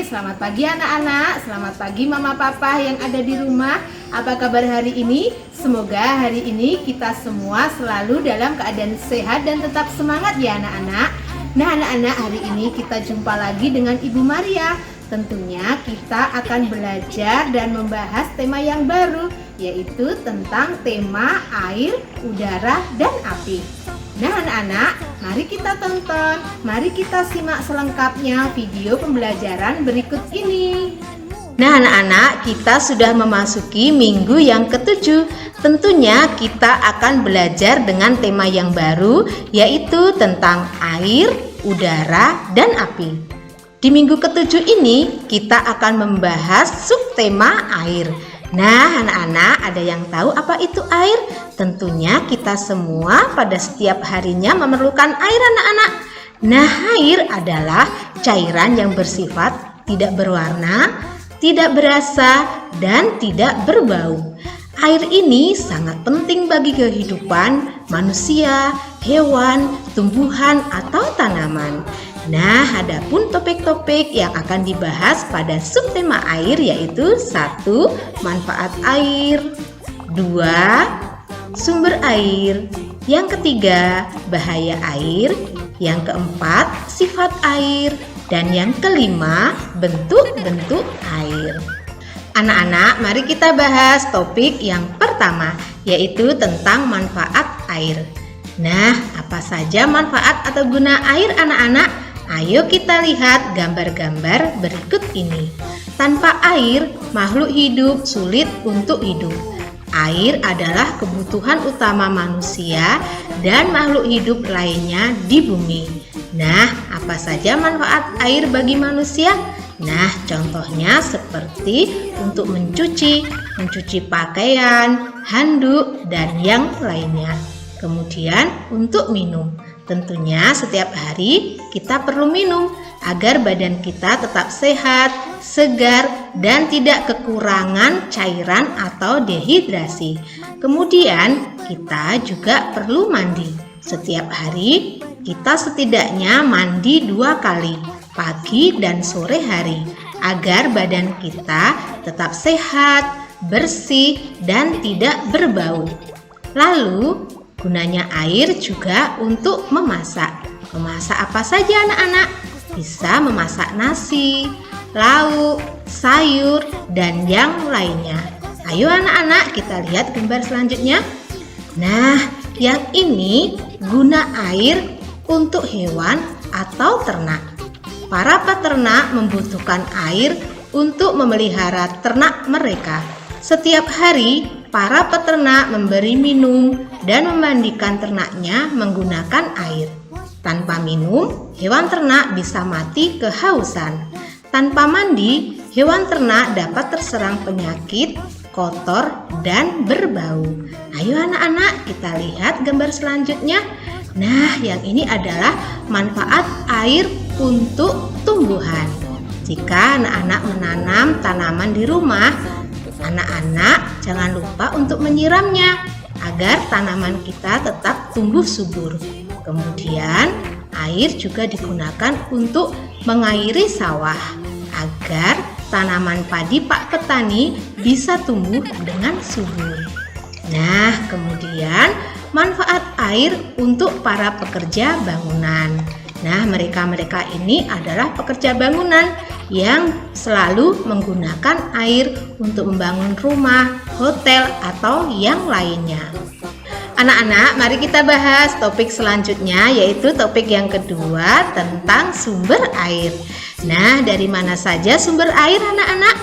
selamat pagi anak-anak, selamat pagi mama papa yang ada di rumah. Apa kabar hari ini? Semoga hari ini kita semua selalu dalam keadaan sehat dan tetap semangat ya anak-anak. Nah anak-anak, hari ini kita jumpa lagi dengan Ibu Maria. Tentunya kita akan belajar dan membahas tema yang baru, yaitu tentang tema air, udara, dan api. Nah anak-anak, mari kita tonton, mari kita simak selengkapnya video pembelajaran berikut ini. Nah anak-anak, kita sudah memasuki minggu yang ke-7. Tentunya kita akan belajar dengan tema yang baru, yaitu tentang air, udara, dan api. Di minggu ke-7 ini kita akan membahas subtema air. Nah anak-anak, ada yang tahu apa itu air? Tentunya kita semua pada setiap harinya memerlukan air anak-anak. Nah air adalah cairan yang bersifat tidak berwarna, tidak berasa, dan tidak berbau. Air ini sangat penting bagi kehidupan manusia, hewan, tumbuhan, atau tanaman. Nah, adapun topik-topik yang akan dibahas pada subtema air yaitu 1. Manfaat air, 2. Sumber air, yang ketiga bahaya air, yang keempat sifat air, dan yang kelima bentuk-bentuk air. Anak-anak, mari kita bahas topik yang pertama, yaitu tentang manfaat air. Nah, apa saja manfaat atau guna air anak-anak? Ayo kita lihat gambar-gambar berikut ini. Tanpa air, makhluk hidup sulit untuk hidup. Air adalah kebutuhan utama manusia dan makhluk hidup lainnya di bumi. Nah, apa saja manfaat air bagi manusia? Nah, contohnya seperti untuk mencuci pakaian, handuk, dan yang lainnya. Kemudian untuk minum. Tentunya setiap hari kita perlu minum agar badan kita tetap sehat, segar, dan tidak kekurangan cairan atau dehidrasi. Kemudian kita juga perlu mandi. Setiap hari kita setidaknya mandi 2 kali, pagi dan sore hari, agar badan kita tetap sehat, bersih, dan tidak berbau. Lalu gunanya air juga untuk memasak. Memasak apa saja anak-anak? Bisa memasak nasi, lauk, sayur, dan yang lainnya. Ayo anak-anak, kita lihat gambar selanjutnya. Nah, yang ini guna air untuk hewan atau ternak. Para peternak membutuhkan air untuk memelihara ternak mereka. Setiap hari, para peternak memberi minum dan memandikan ternaknya menggunakan air. Tanpa minum, hewan ternak bisa mati kehausan. Tanpa mandi, hewan ternak dapat terserang penyakit, kotor, dan berbau. Ayo anak-anak, kita lihat gambar selanjutnya. Nah, yang ini adalah manfaat air untuk tumbuhan. Jika anak-anak menanam tanaman di rumah, anak-anak jangan lupa untuk menyiramnya agar tanaman kita tetap tumbuh subur. Kemudian air juga digunakan untuk mengairi sawah agar tanaman padi Pak Petani bisa tumbuh dengan subur. Nah, kemudian manfaat air untuk para pekerja bangunan. Nah, mereka ini adalah pekerja bangunan yang selalu menggunakan air untuk membangun rumah, hotel, atau yang lainnya. Anak-anak, mari kita bahas topik selanjutnya, yaitu topik yang kedua tentang sumber air. Nah, dari mana saja sumber air anak-anak?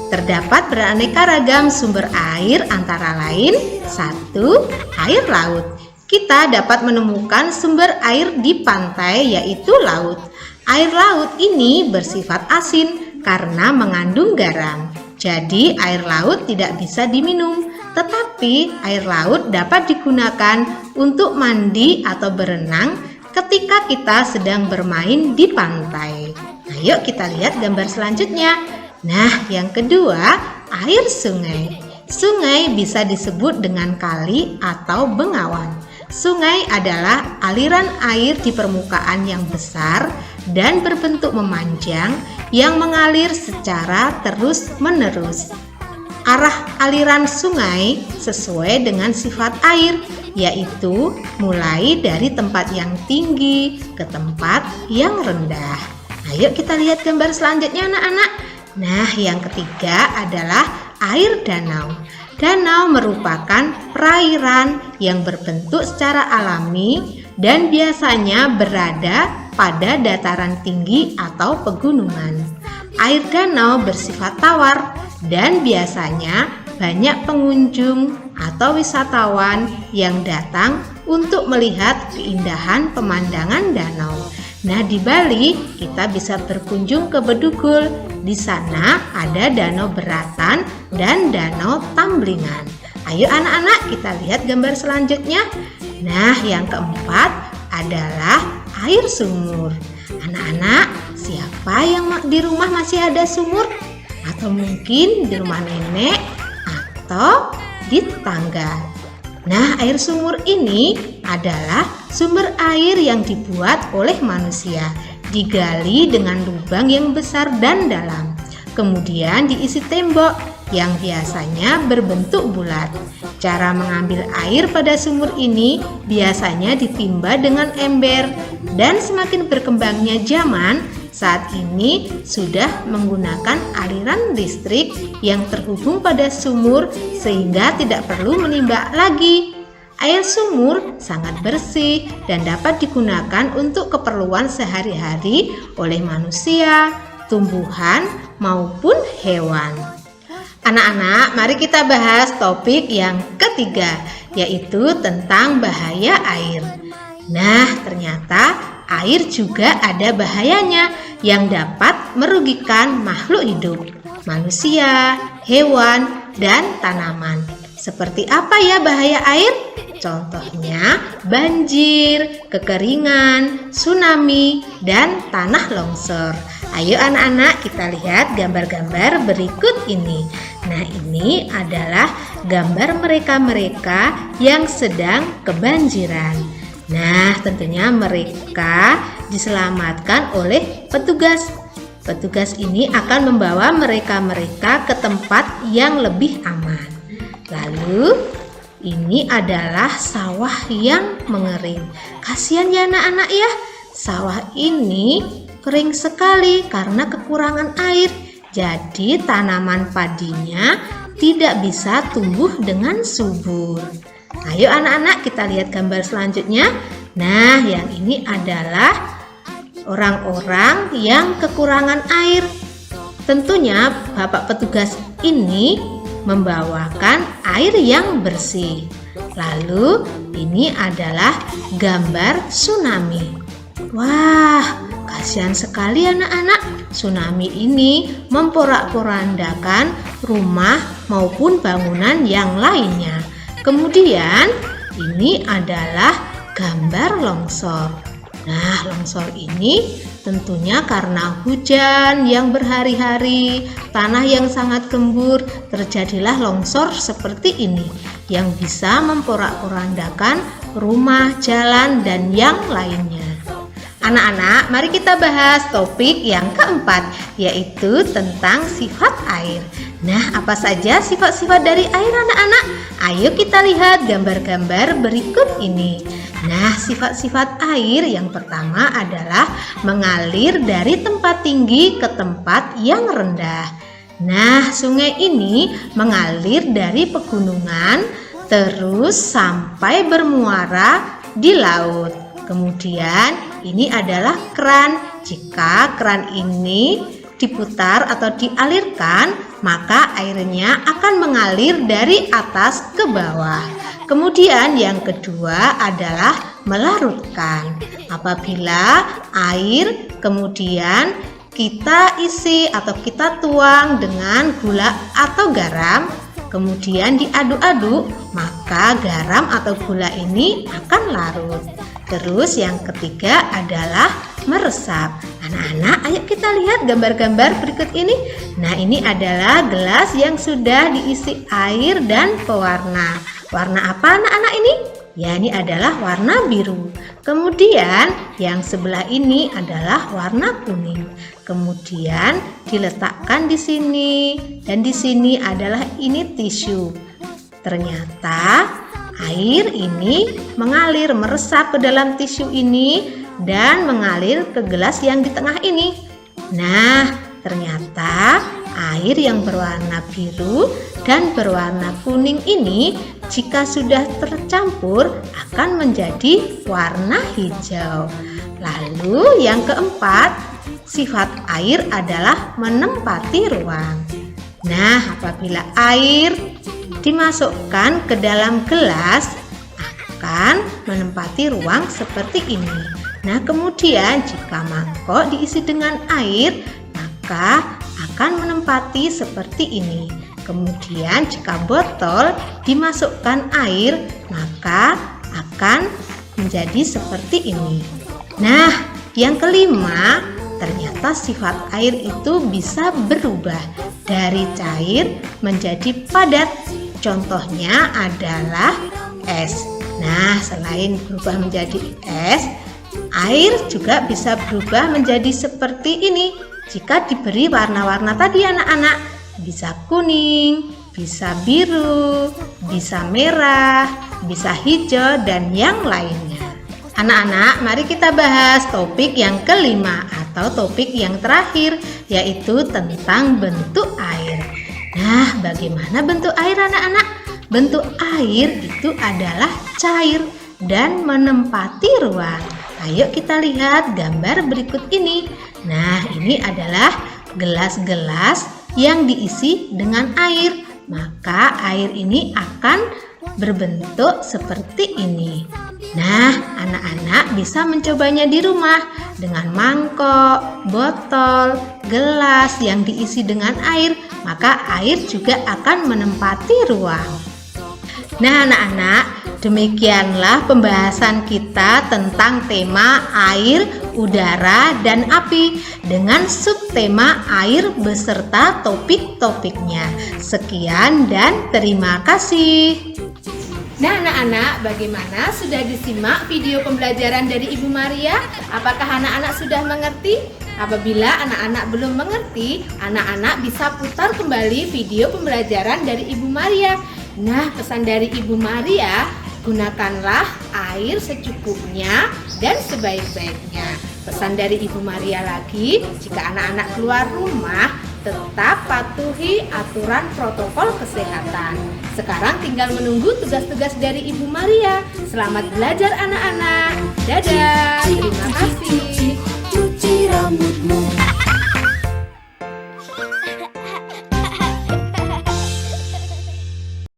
Terdapat beraneka ragam sumber air antara lain 1. Air laut. Kita dapat menemukan sumber air di pantai, yaitu laut. Air laut ini bersifat asin karena mengandung garam. Jadi air laut tidak bisa diminum, tetapi air laut dapat digunakan untuk mandi atau berenang ketika kita sedang bermain di pantai. Ayo kita lihat gambar selanjutnya. Nah, yang kedua, air sungai. Sungai bisa disebut dengan kali atau bengawan. Sungai adalah aliran air di permukaan yang besar dan berbentuk memanjang yang mengalir secara terus-menerus. Arah aliran sungai sesuai dengan sifat air, yaitu mulai dari tempat yang tinggi ke tempat yang rendah. Ayo kita lihat gambar selanjutnya anak-anak. Nah, yang ketiga adalah air danau. Danau merupakan perairan yang berbentuk secara alami dan biasanya berada pada dataran tinggi atau pegunungan. Air danau bersifat tawar dan biasanya banyak pengunjung atau wisatawan yang datang untuk melihat keindahan pemandangan danau. Nah, di Bali kita bisa berkunjung ke Bedugul. Di sana ada Danau Beratan dan Danau Tamblingan. Ayo anak-anak kita lihat gambar selanjutnya. Nah, yang keempat adalah air sumur. Anak-anak, siapa yang di rumah masih ada sumur? Atau mungkin di rumah nenek atau di tetangga. Nah, air sumur ini adalah sumber air yang dibuat oleh manusia, digali dengan lubang yang besar dan dalam, kemudian diisi tembok yang biasanya berbentuk bulat. Cara mengambil air pada sumur ini biasanya ditimba dengan ember, dan semakin berkembangnya zaman, saat ini sudah menggunakan aliran listrik yang terhubung pada sumur sehingga tidak perlu menimba lagi. Air sumur sangat bersih dan dapat digunakan untuk keperluan sehari-hari oleh manusia, tumbuhan, maupun hewan. Anak-anak, mari kita bahas topik yang ketiga, yaitu tentang bahaya air. Nah, ternyata air juga ada bahayanya yang dapat merugikan makhluk hidup, manusia, hewan, dan tanaman. Seperti apa ya bahaya air? Contohnya banjir, kekeringan, tsunami, dan tanah longsor. Ayo anak-anak kita lihat gambar-gambar berikut ini. Nah, ini adalah gambar mereka-mereka yang sedang kebanjiran. Nah, tentunya mereka diselamatkan oleh petugas. Petugas ini akan membawa mereka-mereka ke tempat yang lebih aman. Lalu ini adalah sawah yang mengering. Kasihan ya anak-anak ya. Sawah ini kering sekali karena kekurangan air. Jadi tanaman padinya tidak bisa tumbuh dengan subur. Ayo anak-anak kita lihat gambar selanjutnya. Nah, yang ini adalah orang-orang yang kekurangan air. Tentunya Bapak petugas ini membawakan air yang bersih. Lalu ini adalah gambar tsunami. Wah, kasihan sekali anak-anak. Tsunami ini memporak-porandakan rumah maupun bangunan yang lainnya. Kemudian ini adalah gambar longsor. Nah, longsor ini tentunya karena hujan yang berhari-hari, tanah yang sangat gembur, terjadilah longsor seperti ini yang bisa memporak-porandakan rumah, jalan, dan yang lainnya. Anak-anak, mari kita bahas topik yang keempat, yaitu tentang sifat air. Nah, apa saja sifat-sifat dari air anak-anak? Ayo kita lihat gambar-gambar berikut ini. Nah, sifat-sifat air yang pertama adalah mengalir dari tempat tinggi ke tempat yang rendah. Nah, sungai ini mengalir dari pegunungan terus sampai bermuara di laut. Kemudian ini adalah keran. Jika keran ini diputar atau dialirkan, maka airnya akan mengalir dari atas ke bawah. Kemudian yang kedua adalah melarutkan. Apabila air kemudian kita isi atau kita tuang dengan gula atau garam, kemudian diaduk-aduk, maka garam atau gula ini akan larut. Terus yang ketiga adalah meresap. Anak-anak, ayo kita lihat gambar-gambar berikut ini. Nah, ini adalah gelas yang sudah diisi air dan pewarna. Warna apa anak-anak ini? Ya, ini adalah warna biru. Kemudian yang sebelah ini adalah warna kuning. Kemudian diletakkan di sini, dan di sini adalah ini tisu. Ternyata air ini mengalir, meresap ke dalam tisu ini dan mengalir ke gelas yang di tengah ini. Nah, ternyata air yang berwarna biru dan berwarna kuning ini jika sudah tercampur akan menjadi warna hijau. Lalu yang keempat, sifat air adalah menempati ruang. Nah, apabila air dimasukkan ke dalam gelas akan menempati ruang seperti ini. Nah, kemudian jika mangkok diisi dengan air, maka akan menempati seperti ini. Kemudian jika botol dimasukkan air, maka akan menjadi seperti ini. Nah, yang kelima, ternyata sifat air itu bisa berubah dari cair menjadi padat. Contohnya adalah es. Nah, selain berubah menjadi es, air juga bisa berubah menjadi seperti ini jika diberi warna-warna tadi anak-anak. Bisa kuning, bisa biru, bisa merah, bisa hijau, dan yang lainnya. Anak-anak, mari kita bahas topik yang kelima atau topik yang terakhir, yaitu tentang bentuk air. Nah, bagaimana bentuk air anak-anak? Bentuk air itu adalah cair dan menempati ruang. Ayo kita lihat gambar berikut ini. Nah, ini adalah gelas-gelas yang diisi dengan air. Maka air ini akan berbentuk seperti ini. Nah, anak-anak bisa mencobanya di rumah dengan mangkok, botol, gelas yang diisi dengan air, maka air juga akan menempati ruang. Nah, anak-anak, demikianlah pembahasan kita tentang tema air, udara, dan api dengan subtema air beserta topik-topiknya. Sekian dan terima kasih. Nah, anak-anak, bagaimana? Sudah disimak video pembelajaran dari Ibu Maria? Apakah anak-anak sudah mengerti? Apabila anak-anak belum mengerti, anak-anak bisa putar kembali video pembelajaran dari Ibu Maria. Nah, pesan dari Ibu Maria, gunakanlah air secukupnya dan sebaik-baiknya. Pesan dari Ibu Maria lagi, jika anak-anak keluar rumah, tetap patuhi aturan protokol kesehatan. Sekarang tinggal menunggu tugas-tugas dari Ibu Maria. Selamat belajar anak-anak. Dadah.